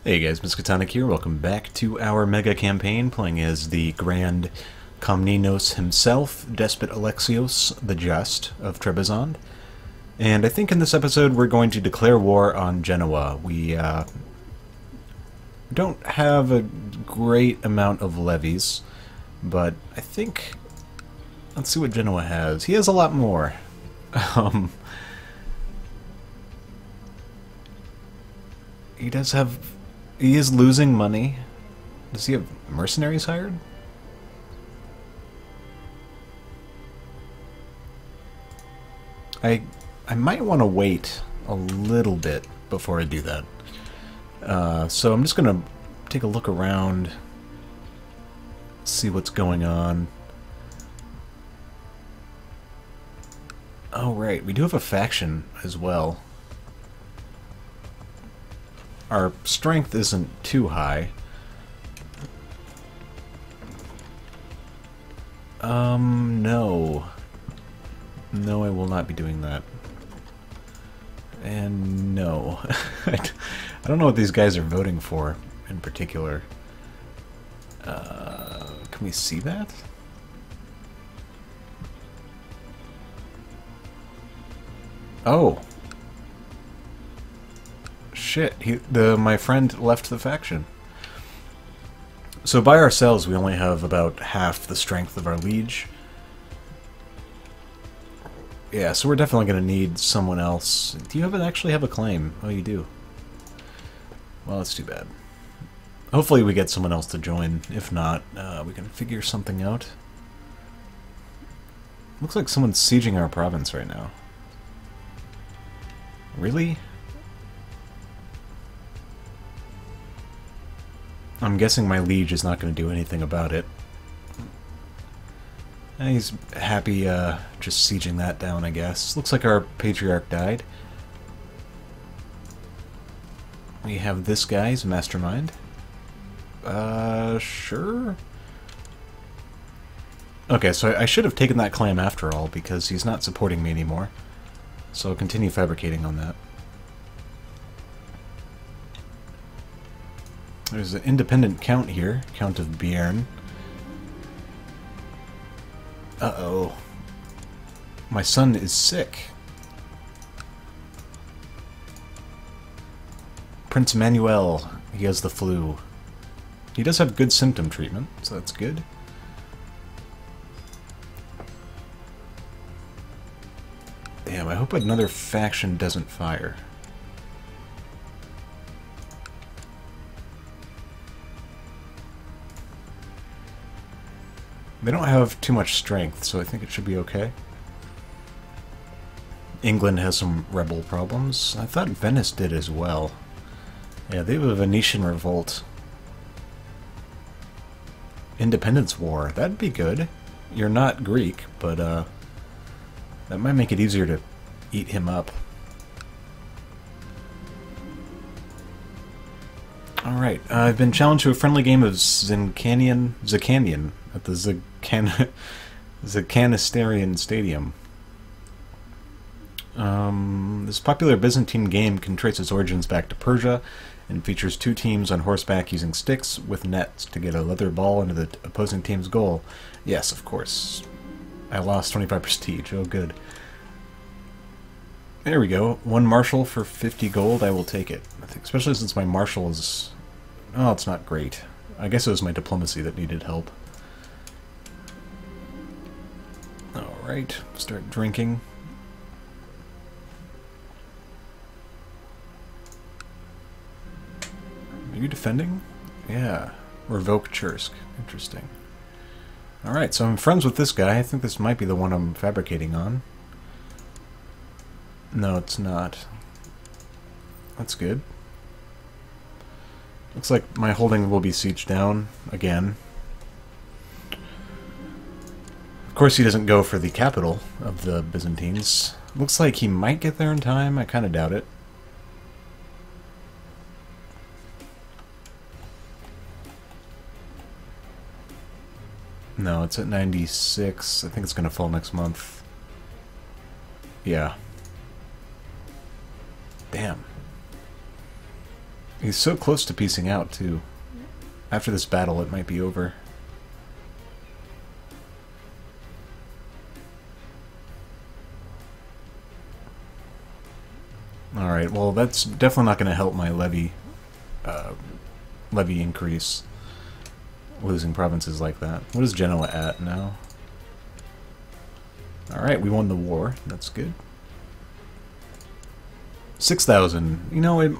Hey guys, Miskatonic here. Welcome back to our mega campaign, playing as the Grand Komnenos himself, Despot Alexios the Just of Trebizond. And I think in this episode we're going to declare war on Genoa. We don't have a great amount of levies, but I think... Let's see what Genoa has. He has a lot more. He does have... He is losing money. Does he have mercenaries hired? I might want to wait a little bit before I do that. So I'm just going to take a look around, see what's going on. Oh, right. We do have a faction as well. Our strength isn't too high. No. No, I will not be doing that. And no. I don't know what these guys are voting for in particular. Can we see that? Oh. Shit, my friend left the faction. So by ourselves, we only have about half the strength of our liege. Yeah, so we're definitely going to need someone else. Do you actually have a claim? Oh, you do. Well, that's too bad. Hopefully we get someone else to join. If not, we can figure something out. Looks like someone's sieging our province right now. Really? I'm guessing my liege is not going to do anything about it. And he's happy just sieging that down, I guess. Looks like our patriarch died. We have this guy's mastermind. Sure. Okay, so I should have taken that claim after all, because he's not supporting me anymore. So I'll continue fabricating on that. There's an independent count here, Count of Bierne. Uh-oh. My son is sick. Prince Manuel, he has the flu. He does have good symptom treatment, so that's good. Damn, I hope another faction doesn't fire. They don't have too much strength, so I think it should be okay. England has some rebel problems. I thought Venice did as well. Yeah, they have a Venetian revolt. Independence War. That'd be good. You're not Greek, but that might make it easier to eat him up. Alright, I've been challenged to a friendly game of Zicanian at the Zacanisterian Stadium. This popular Byzantine game can trace its origins back to Persia and features two teams on horseback using sticks with nets to get a leather ball into the opposing team's goal. Yes, of course. I lost 25 prestige. Oh, good. There we go. One marshal for 50 gold. I will take it. I think, especially since my marshal is... Oh, it's not great. I guess it was my diplomacy that needed help. Alright, start drinking. Are you defending? Yeah. Revoke Chursk. Interesting. Alright, so I'm friends with this guy. I think this might be the one I'm fabricating on. No, it's not. That's good. Looks like my holding will be sieged down again. Of course he doesn't go for the capital of the Byzantines. Looks like he might get there in time. I kind of doubt it. No, it's at 96. I think it's going to fall next month. Yeah. Damn. He's so close to piecing out, too. After this battle, it might be over. Alright, well, that's definitely not going to help my levy increase. Losing provinces like that. What is Genoa at now? Alright, we won the war. That's good. 6,000. You know,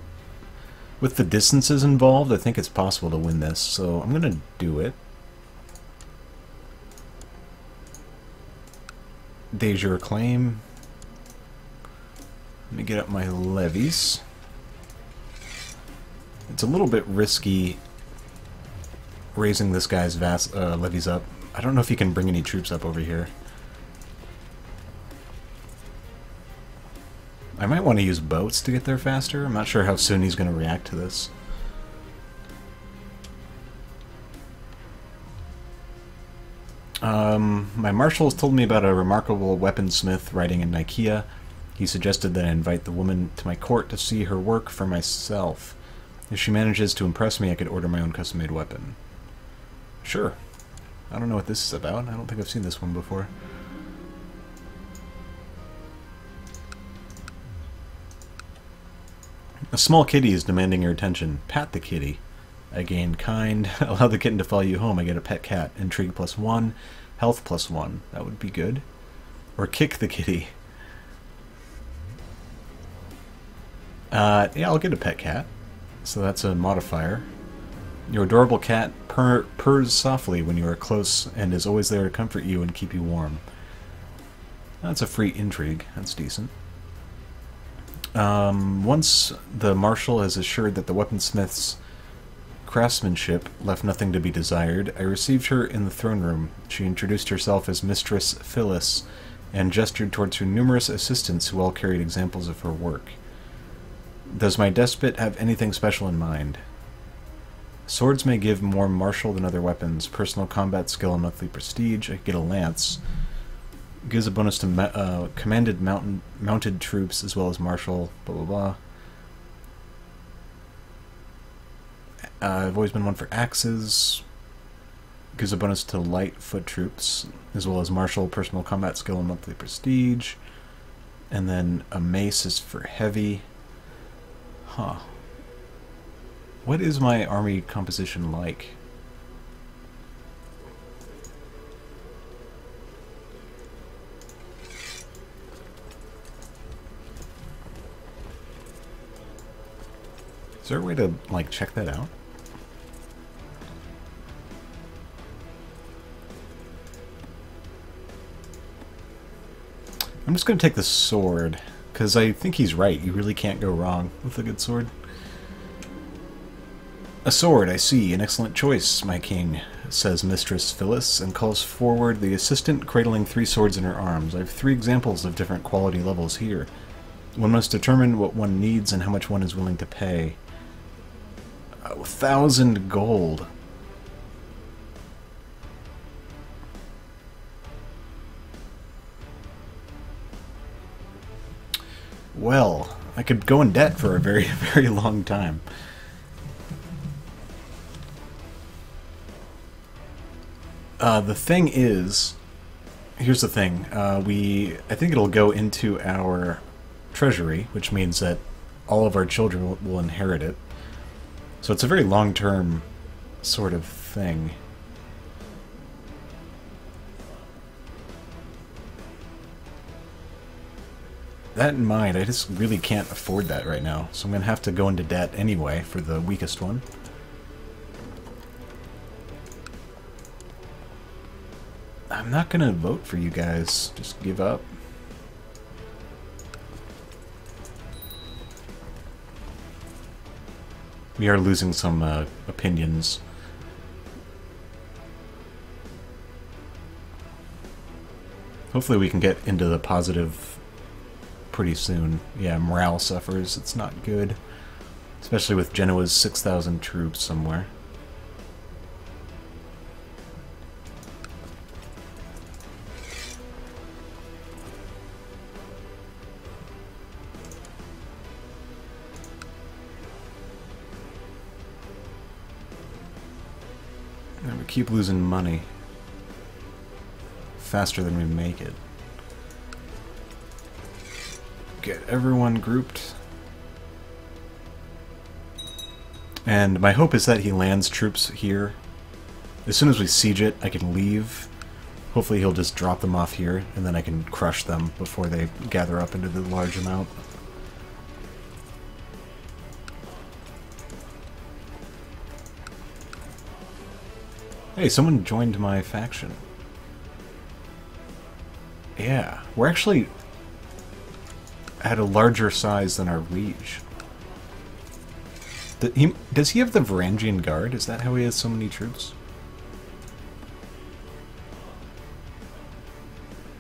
with the distances involved, I think it's possible to win this, so I'm going to do it. De jure claim. Let me get up my levies. It's a little bit risky raising this guy's levies up. I don't know if he can bring any troops up over here. I might want to use boats to get there faster. I'm not sure how soon he's going to react to this. My marshal has told me about a remarkable weaponsmith writing in Nicaea. He suggested that I invite the woman to my court to see her work for myself. If she manages to impress me, I could order my own custom-made weapon. Sure. I don't know what this is about. I don't think I've seen this one before. A small kitty is demanding your attention. Pat the kitty. I gain kind. Allow the kitten to follow you home. I get a pet cat. Intrigue +1. Health +1. That would be good. Or kick the kitty. Yeah, I'll get a pet cat. So that's a modifier. Your adorable cat purrs softly when you are close and is always there to comfort you and keep you warm. That's a free intrigue. That's decent. Once the marshal has assured that the weaponsmith's craftsmanship left nothing to be desired, I received her in the throne room. She introduced herself as Mistress Phyllis and gestured towards her numerous assistants who all carried examples of her work. Does my despot have anything special in mind? Swords may give more martial than other weapons. Personal combat skill and monthly prestige. I get a lance. Gives a bonus to commanded mounted troops as well as martial. Blah blah blah. I've always been one for axes. Gives a bonus to light foot troops as well as martial, personal combat skill, and monthly prestige. And then a mace is for heavy. Huh. What is my army composition like? Is there a way to, like, check that out? I'm just going to take the sword, because I think he's right. You really can't go wrong with a good sword. A sword, I see. An excellent choice, my king, says Mistress Phyllis, and calls forward the assistant cradling 3 swords in her arms. I have 3 examples of different quality levels here. One must determine what one needs and how much one is willing to pay. 1,000 gold. Well, I could go in debt for a very, very long time. The thing is, here's the thing. I think it'll go into our treasury, which means that all of our children will inherit it. So it's a very long-term sort of thing. That in mind, I just really can't afford that right now. So I'm going to have to go into debt anyway for the weakest one. I'm not going to vote for you guys. Just give up. We are losing some opinions. Hopefully we can get into the positive pretty soon. Yeah, morale suffers. It's not good. Especially with Genoa's 6,000 troops somewhere. And we keep losing money faster than we make it. Get everyone grouped. And my hope is that he lands troops here. As soon as we siege it, I can leave. Hopefully he'll just drop them off here, and then I can crush them before they gather up into the large amount. Hey, someone joined my faction. Yeah, we're actually at a larger size than our liege. Does he have the Varangian Guard? Is that how he has so many troops?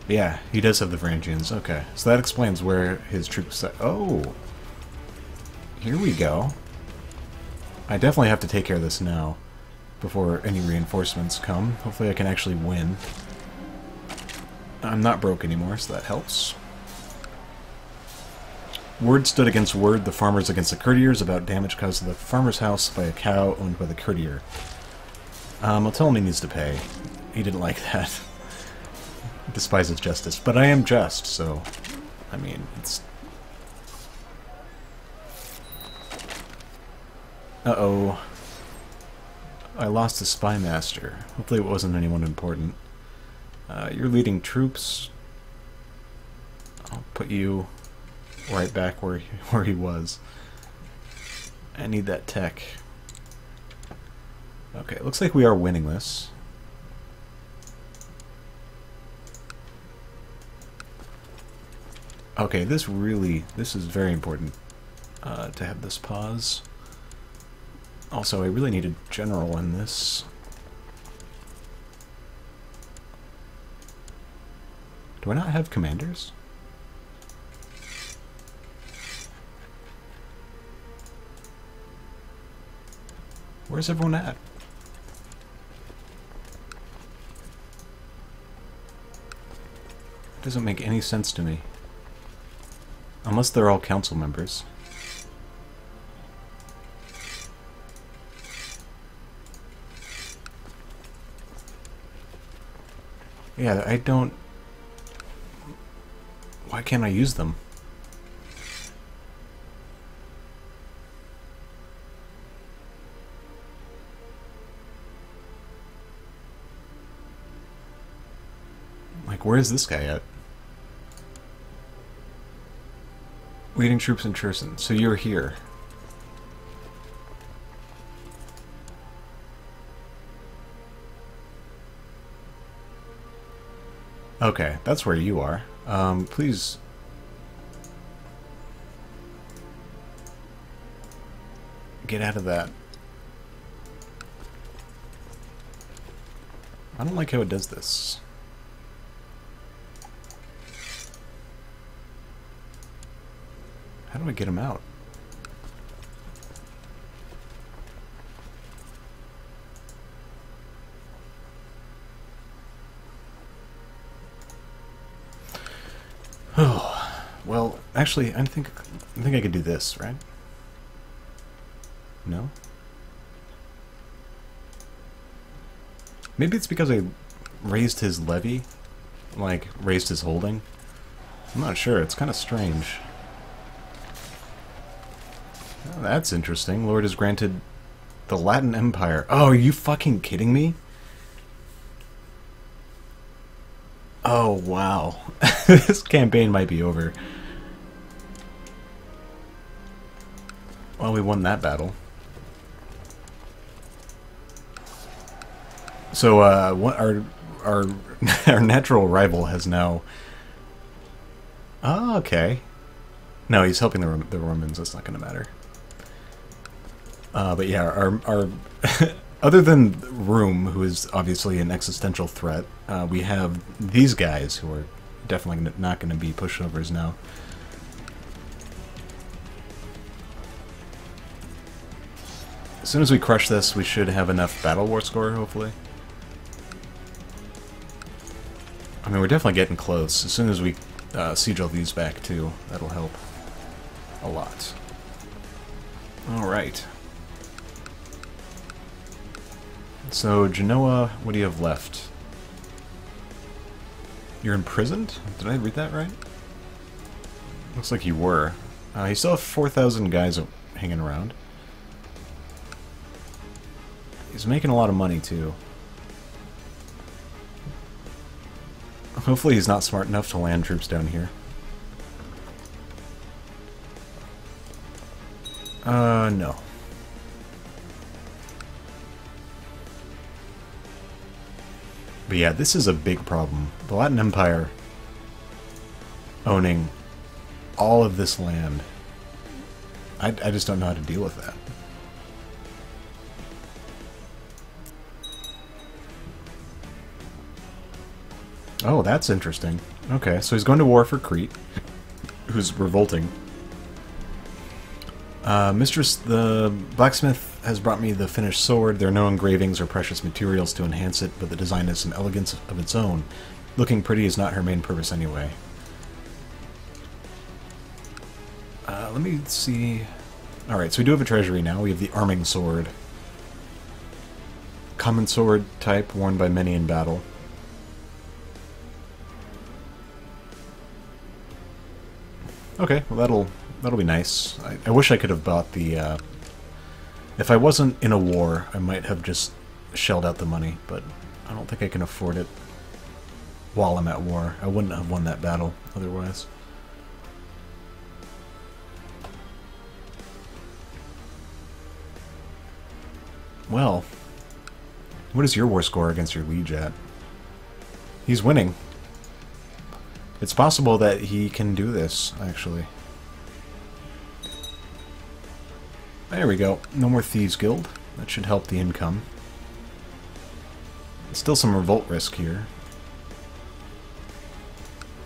Yeah, he does have the Varangians. Okay, so that explains where his troops are. Oh! Here we go. I definitely have to take care of this now, before any reinforcements come. Hopefully I can actually win. I'm not broke anymore, so that helps. Word stood against word, the farmers against the courtiers, about damage caused to the farmer's house by a cow owned by the courtier. I'll tell him he needs to pay. He didn't like that. Despises justice. But I am just, so... I mean, it's... Uh-oh. I lost a spy master. Hopefully it wasn't anyone important. You're leading troops. I'll put you right back where he was. I need that tech. Okay, looks like we are winning this. Okay, this is very important to have this pause. Also, I really need a general in this. Do I not have commanders? Where's everyone at? It doesn't make any sense to me. Unless they're all council members. Yeah, I don't... Why can't I use them? Like, where is this guy at? Leading troops in Trebizond. So you're here. Okay, that's where you are. Please... get out of that. I don't like how it does this. How do I get him out? Oh, well, actually, I think I could do this, right? No? Maybe it's because I raised his levy, like raised his holding. I'm not sure. It's kind of strange. Oh, that's interesting. Lord is granted the Latin Empire. Oh, are you fucking kidding me? Oh, wow. This campaign might be over. Well, we won that battle. So, our natural rival has now... Oh, okay. No, he's helping the Romans. That's not going to matter. But yeah, our other than Rome, who is obviously an existential threat, we have these guys who are definitely not going to be pushovers now. As soon as we crush this, we should have enough battle war score, hopefully. I mean, we're definitely getting close. As soon as we siege all these back, too, that'll help a lot. Alright. So, Genoa, what do you have left? You're imprisoned? Did I read that right? Looks like you were. You still have 4,000 guys hanging around. He's making a lot of money, too. Hopefully he's not smart enough to land troops down here. No. But yeah, this is a big problem. The Latin Empire owning all of this land. I just don't know how to deal with that. Oh, that's interesting. Okay, so he's going to war for Crete, who's revolting. Mistress, the blacksmith has brought me the finished sword. There are no engravings or precious materials to enhance it, but the design has some elegance of its own. Looking pretty is not her main purpose anyway. Let me see... Alright, so we do have a treasury now. We have the arming sword. Common sword type, worn by many in battle. Okay, well that'll be nice. I wish I could have bought the... If I wasn't in a war, I might have just shelled out the money, but I don't think I can afford it while I'm at war. I wouldn't have won that battle otherwise. Well, what is your war score against your liege at? He's winning. It's possible that he can do this, actually. There we go. No more Thieves Guild. That should help the income. Still some revolt risk here.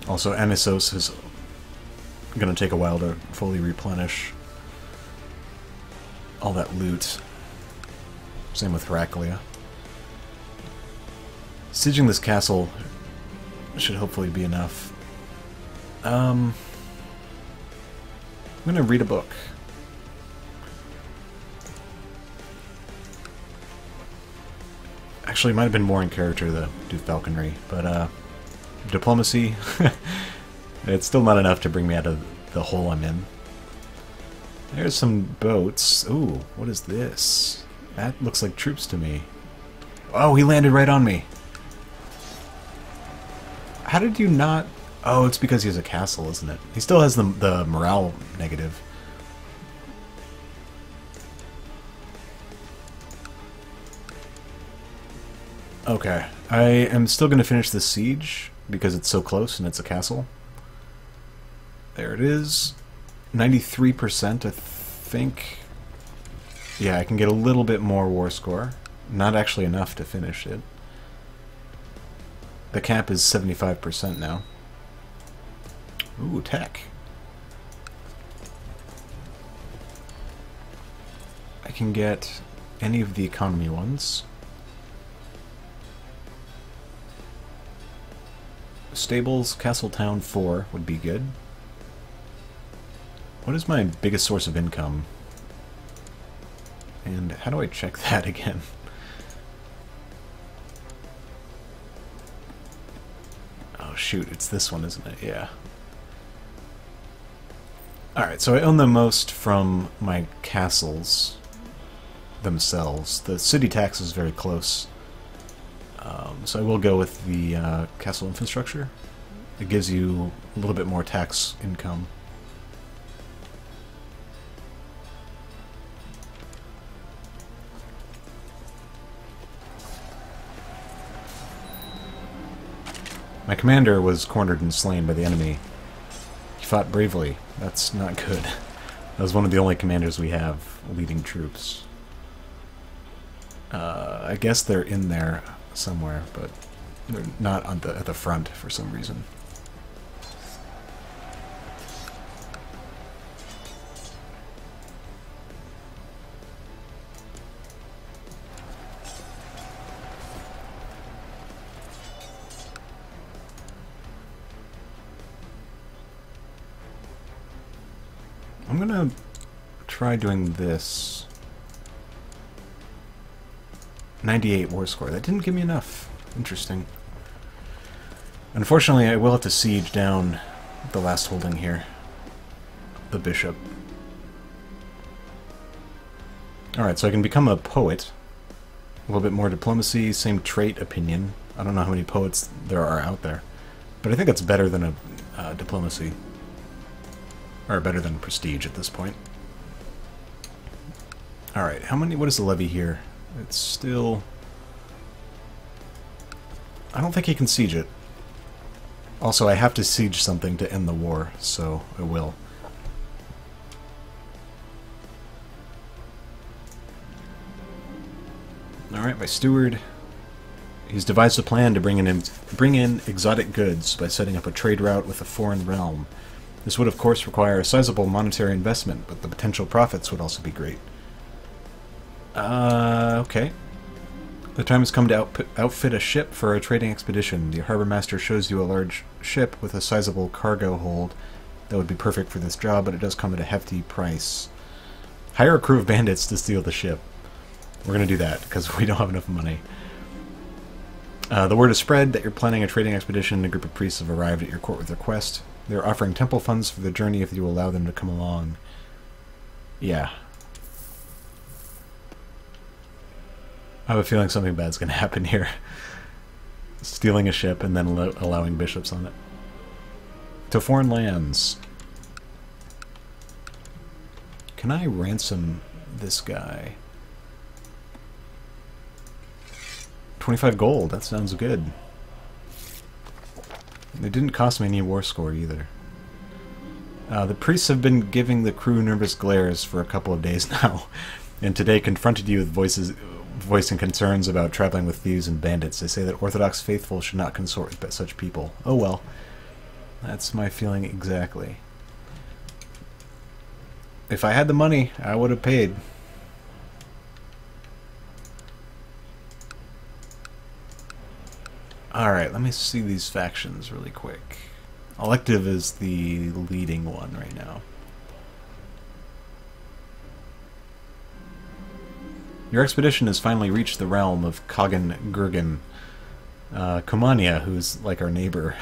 Also, Anisos is going to take a while to fully replenish all that loot. Same with Heraclea. Sieging this castle should hopefully be enough. I'm gonna read a book. Actually, it might have been more in character to do falconry, but diplomacy, it's still not enough to bring me out of the hole I'm in. There's some boats. Ooh, what is this? That looks like troops to me. Oh, he landed right on me. How did you not... Oh, it's because he has a castle, isn't it? He still has the morale negative. Okay. I am still going to finish this siege because it's so close and it's a castle. There it is. 93%, I think. Yeah, I can get a little bit more war score. Not actually enough to finish it. The cap is 75% now. Ooh, tech. I can get any of the economy ones. Stables, Castle Town 4 would be good. What is my biggest source of income? And how do I check that again? Oh shoot, it's this one, isn't it? Yeah. Alright, so I own the most from my castles themselves. The city tax is very close. So I will go with the castle infrastructure. It gives you a little bit more tax income. My commander was cornered and slain by the enemy. He fought bravely. That's not good. That was one of the only commanders we have leading troops. I guess they're in there somewhere, but they're not on at the front for some reason. I'm gonna try doing this. 98 war score. That didn't give me enough. Interesting. Unfortunately, I will have to siege down the last holding here. The bishop. Alright, so I can become a poet. A little bit more diplomacy, same trait, opinion. I don't know how many poets there are out there. But I think it's better than a diplomacy. Or better than prestige at this point. Alright, what is the levy here? It's still... I don't think he can siege it. Also, I have to siege something to end the war, so I will. Alright, my steward. He's devised a plan to bring in exotic goods by setting up a trade route with a foreign realm. This would, of course, require a sizable monetary investment, but the potential profits would also be great. Okay. The time has come to outfit a ship for a trading expedition. The harbor master shows you a large ship with a sizable cargo hold that would be perfect for this job, but it does come at a hefty price. Hire a crew of bandits to steal the ship. We're going to do that, because we don't have enough money. The word is spread that you're planning a trading expedition, and a group of priests have arrived at your court with their quest. They're offering temple funds for the journey if you allow them to come along. Yeah. I have a feeling something bad's going to happen here. Stealing a ship and then allowing bishops on it. To foreign lands. Can I ransom this guy? 25 gold, that sounds good. It didn't cost me any war score either. The priests have been giving the crew nervous glares for a couple of days now, and today confronted you with voicing concerns about traveling with thieves and bandits. They say that Orthodox faithful should not consort with such people. Oh well. That's my feeling exactly. If I had the money, I would have paid. Alright, let me see these factions really quick. Elective is the leading one right now. Your expedition has finally reached the realm of Kagan Gurgan. Kumania, who's like our neighbor.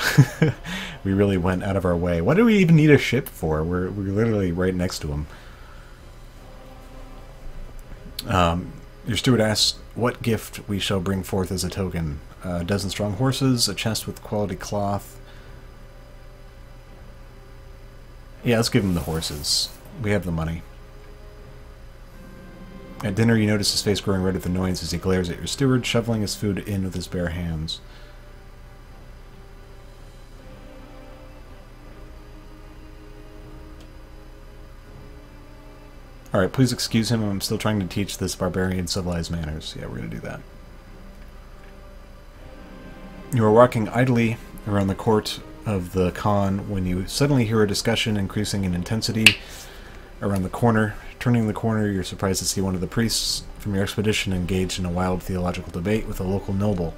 We really went out of our way. What do we even need a ship for? We're literally right next to him. Your steward asks what gift we shall bring forth as a token. A dozen strong horses, a chest with quality cloth. Yeah, let's give him the horses. We have the money. At dinner, you notice his face growing red with annoyance as he glares at your steward, shoveling his food in with his bare hands. Alright, please excuse him. I'm still trying to teach this barbarian civilized manners. Yeah, we're going to do that. You are walking idly around the court of the Khan when you suddenly hear a discussion increasing in intensity around the corner. Turning the corner, you're surprised to see one of the priests from your expedition engaged in a wild theological debate with a local noble.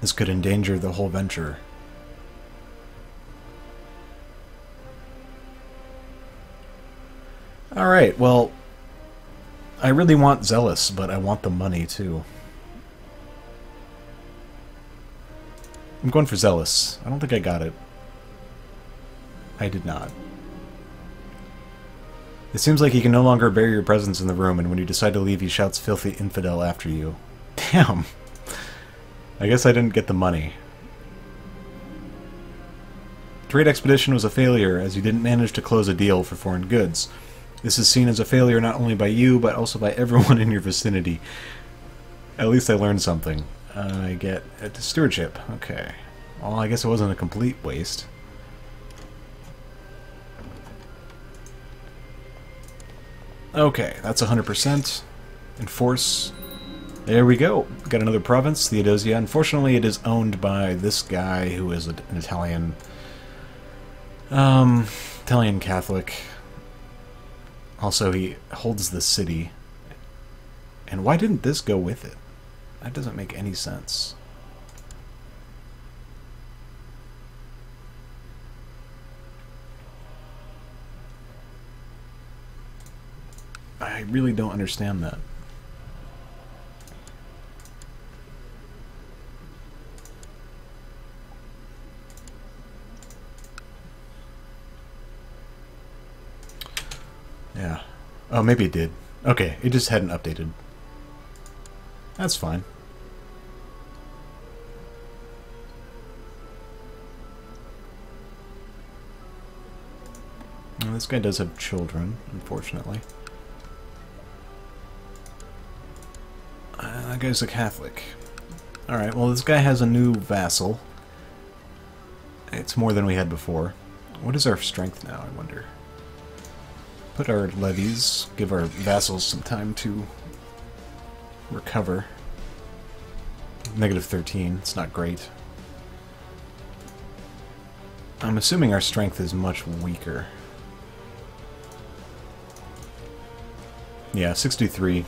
This could endanger the whole venture. Alright, well, I really want Zealous, but I want the money too. I'm going for Zealous. I don't think I got it. I did not. It seems like he can no longer bear your presence in the room, and when you decide to leave, he shouts filthy infidel after you. Damn! I guess I didn't get the money. Trade expedition was a failure, as you didn't manage to close a deal for foreign goods. This is seen as a failure not only by you, but also by everyone in your vicinity. At least I learned something. I get a stewardship. Okay. Well, I guess it wasn't a complete waste. Okay, that's 100%. Enforce. There we go. Got another province, Theodosia. Unfortunately, it is owned by this guy who is an Italian... Italian Catholic. Also, he holds the city. And why didn't this go with it? That doesn't make any sense. I really don't understand that. Yeah. Oh, maybe it did. Okay, it just hadn't updated. That's fine. Well, this guy does have children, unfortunately. That guy's a Catholic. Alright, well this guy has a new vassal. It's more than we had before. What is our strength now, I wonder? Put our levies, give our vassals some time to recover. Negative 13, it's not great. I'm assuming our strength is much weaker. Yeah, 63.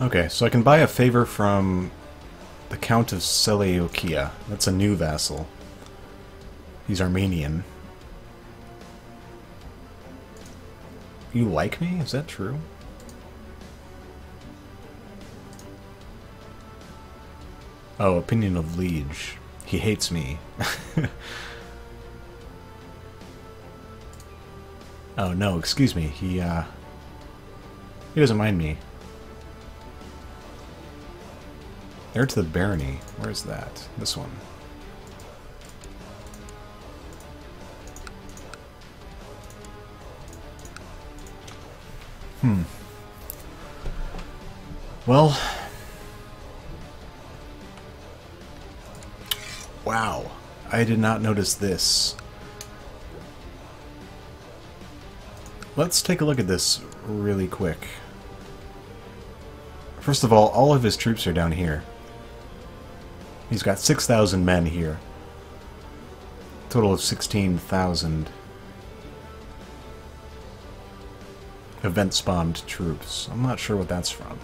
Okay, so I can buy a favor from the Count of Seleucia. That's a new vassal. He's Armenian. You like me? Is that true? Oh, opinion of liege. He hates me. Oh no, excuse me. He doesn't mind me. Heir to the barony. Where's that? This one. Well. Wow. I did not notice this. Let's take a look at this really quick. First of all of his troops are down here. He's got 6,000 men here. Total of 16,000 event-spawned troops. I'm not sure what that's from.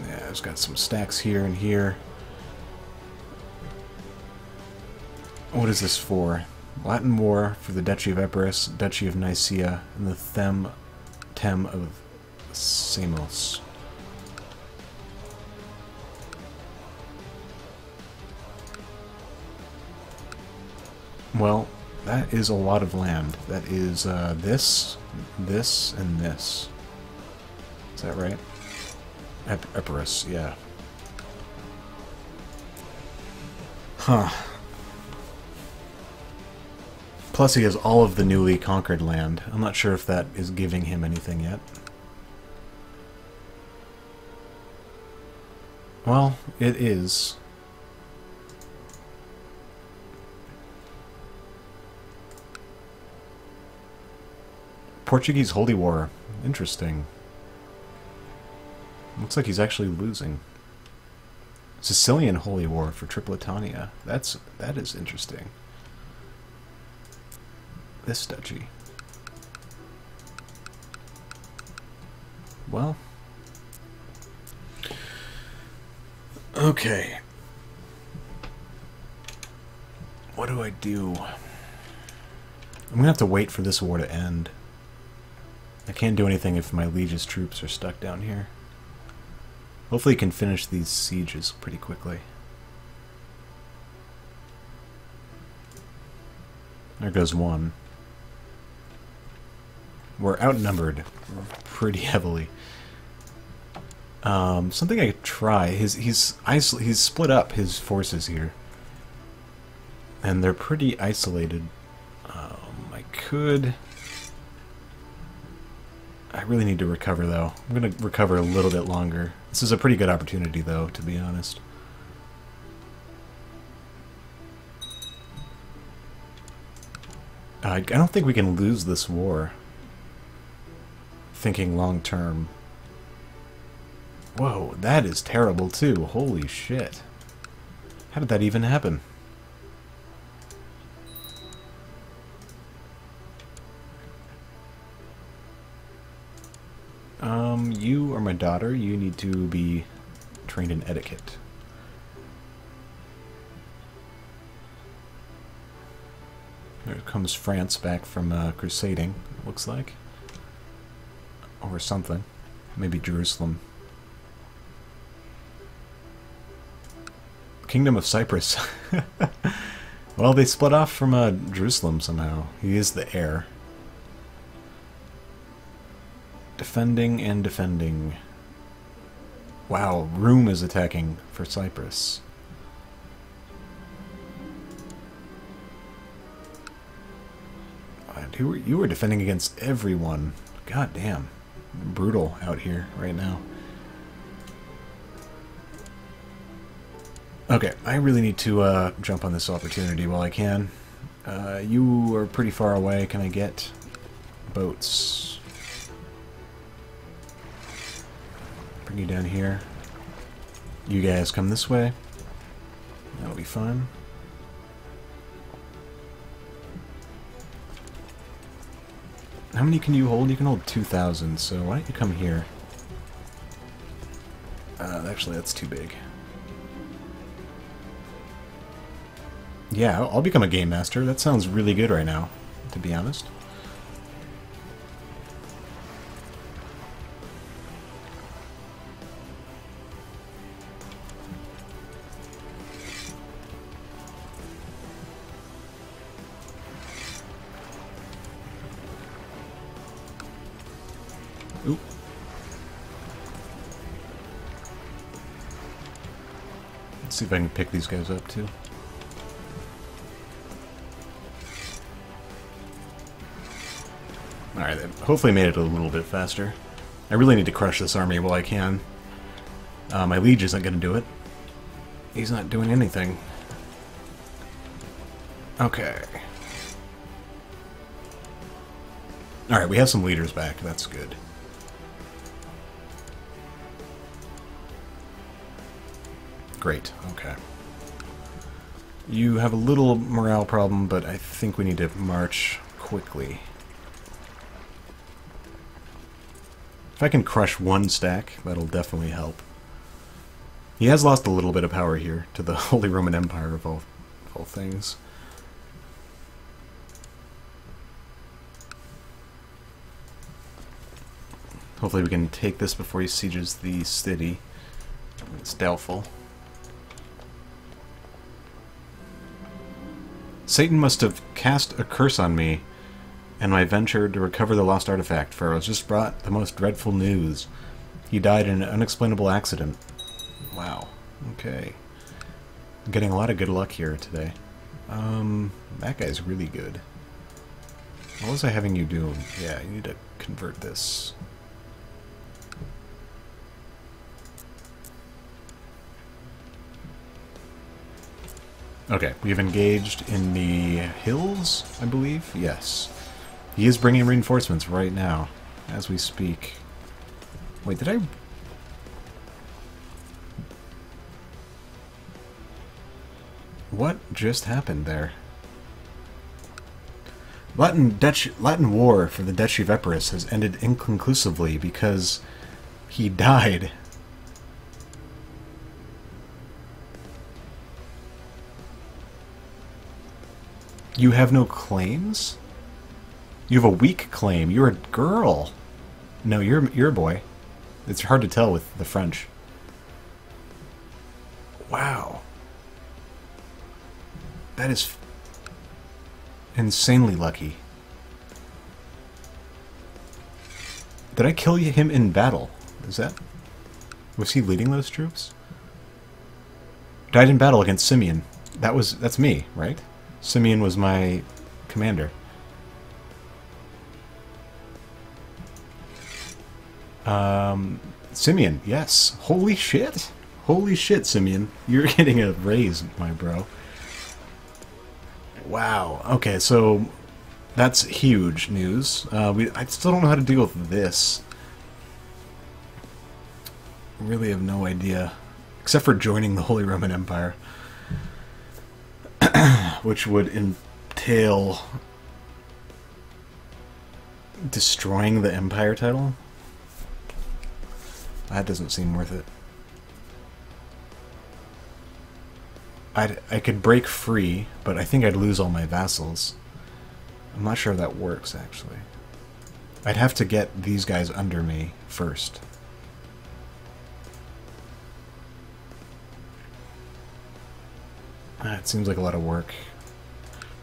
Yeah, he's got some stacks here and here. What is this for? Latin War for the Duchy of Epirus, Duchy of Nicaea, and the Tem of Samos. Well, that is a lot of land. That is this, this, and this. Is that right? Epirus, yeah. Huh. Plus he has all of the newly conquered land. I'm not sure if that is giving him anything yet. Well, it is. Portuguese Holy War. Interesting. Looks like he's actually losing. Sicilian Holy War for Tripolitania. That is interesting. This duchy. Well. Okay. What do I do? I'm gonna have to wait for this war to end. I can't do anything if my liege's troops are stuck down here. Hopefully he can finish these sieges pretty quickly. There goes one. We're outnumbered pretty heavily. Something I could try. He's split up his forces here, and they're pretty isolated. I really need to recover though. I'm gonna recover a little bit longer. This is a pretty good opportunity though, to be honest. I don't think we can lose this war. Thinking long term. Whoa, that is terrible too. Holy shit. How did that even happen? You are my daughter. You need to be trained in etiquette. There comes France back from crusading, it looks like. Or something. Maybe Jerusalem. Kingdom of Cyprus. Well, they split off from Jerusalem somehow. He is the heir. Defending and defending. Wow, Rome is attacking for Cyprus. You were defending against everyone. God damn. Brutal out here right now. Okay, I really need to jump on this opportunity while I can. You are pretty far away. Can I get boats? Bring you down here. You guys come this way. That'll be fine. How many can you hold? You can hold 2,000, so why don't you come here? Actually, that's too big. Yeah, I'll become a game master. That sounds really good right now, to be honest. Oop. Let's see if I can pick these guys up, too. Alright, hopefully made it a little bit faster. I really need to crush this army while I can. My liege isn't going to do it. He's not doing anything. Okay. Alright, we have some leaders back. That's good. Great, okay. You have a little morale problem, but I think we need to march quickly. If I can crush one stack, that'll definitely help. He has lost a little bit of power here to the Holy Roman Empire of all things. Hopefully we can take this before he sieges the city. It's doubtful. Satan must have cast a curse on me and my venture to recover the lost artifact, for I was just brought the most dreadful news. He died in an unexplainable accident. Wow. Okay. I'm getting a lot of good luck here today. That guy's really good. What was I having you do? Yeah, you need to convert this. Okay, we've engaged in the hills, I believe? Yes. He is bringing reinforcements right now, as we speak. Wait, did I... What just happened there? Latin war for the Duchy of Epirus has ended inconclusively because he died. You have no claims? You have a weak claim. You're a girl. No, you're a boy. It's hard to tell with the French. Wow. That is insanely lucky. Did I kill him in battle? Is that... Was he leading those troops? Died in battle against Simeon. That's me, right? Simeon was my commander. Simeon, yes. Holy shit. Holy shit, Simeon. You're getting a raise, my bro. Wow. Okay, so that's huge news. I still don't know how to deal with this. Really have no idea. Except for joining the Holy Roman Empire. Which would entail destroying the Empire title. That doesn't seem worth it. I could break free, but I think I'd lose all my vassals. I'm not sure if that works, actually. I'd have to get these guys under me first. It seems like a lot of work.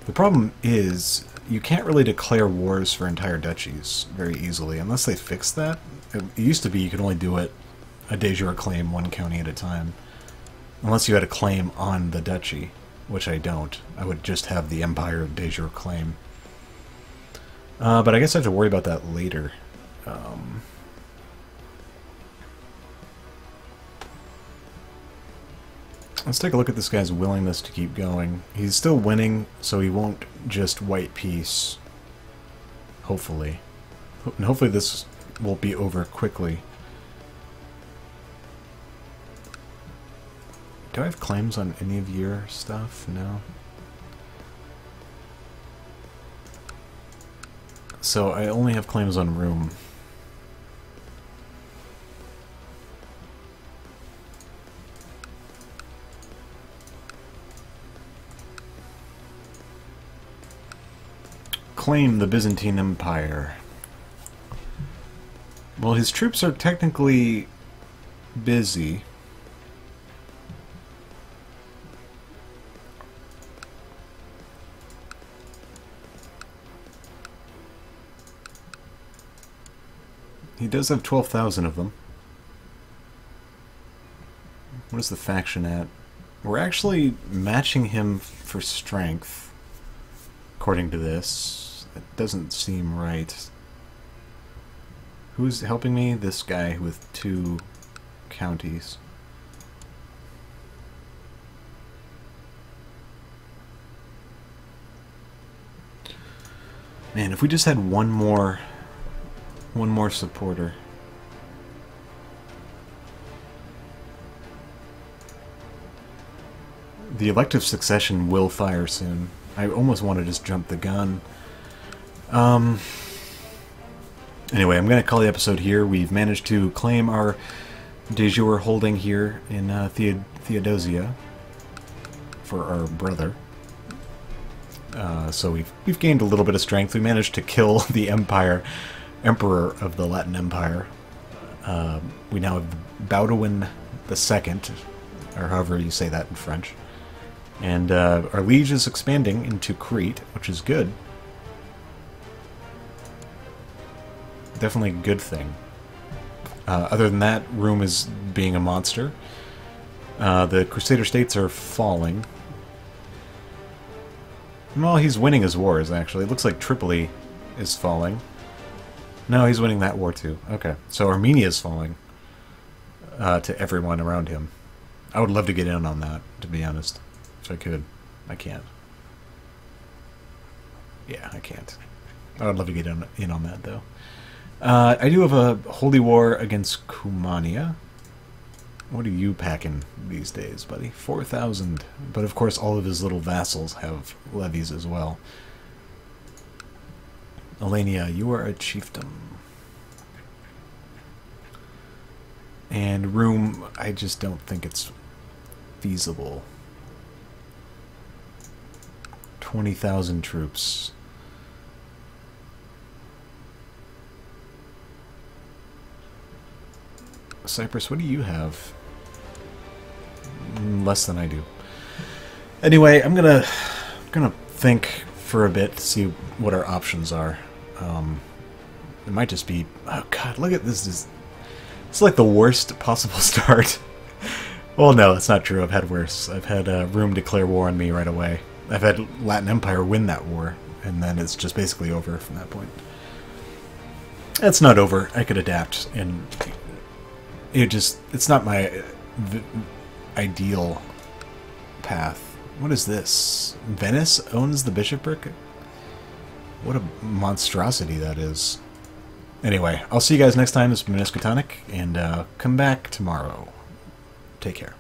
The problem is, you can't really declare wars for entire duchies very easily, unless they fix that. It used to be you could only do it a de jure claim one county at a time. Unless you had a claim on the duchy, which I don't. I would just have the empire de jure claim. But I guess I have to worry about that later. Let's take a look at this guy's willingness to keep going. He's still winning, so he won't just white peace. Hopefully. And hopefully this will be over quickly. Do I have claims on any of your stuff? No. So I only have claims on room. Claim the Byzantine Empire. Well, his troops are technically busy. He does have 12,000 of them. What is the faction at? We're actually matching him for strength, according to this. It doesn't seem right. Who's helping me? This guy with 2 counties. Man, if we just had one more supporter. The elective succession will fire soon. I almost want to just jump the gun. Anyway, I'm going to call the episode here. We've managed to claim our de jure holding here in Theodosia for our brother. So we've gained a little bit of strength. We managed to kill the Emperor of the Latin Empire. We now have Baudouin II, or however you say that in French. And our liege is expanding into Crete, which is good. Definitely a good thing. Other than that, Rome is being a monster. The Crusader states are falling. Well, he's winning his wars, actually. It looks like Tripoli is falling. No, he's winning that war, too. Okay, so Armenia is falling to everyone around him. I would love to get in on that, to be honest. If I could. I can't. Yeah, I can't. I would love to get in on that, though. I do have a holy war against Cumania. What are you packing these days, buddy? 4,000. But of course, all of his little vassals have levies as well. Alania, you are a chiefdom. And Rome, I just don't think it's feasible. 20,000 troops. Cyprus, what do you have? Less than I do. Anyway, I'm gonna think for a bit to see what our options are. It might just be... Oh god, look at this. It's like the worst possible start. Well, no, that's not true. I've had worse. I've had Rome declare war on me right away. I've had Latin Empire win that war, and then it's just basically over from that point. It's not over. I could adapt, and it's not my ideal path. What is this? Venice owns the bishopric? What a monstrosity that is. Anyway, I'll see you guys next time. This has been Miniscatonic, and come back tomorrow. Take care.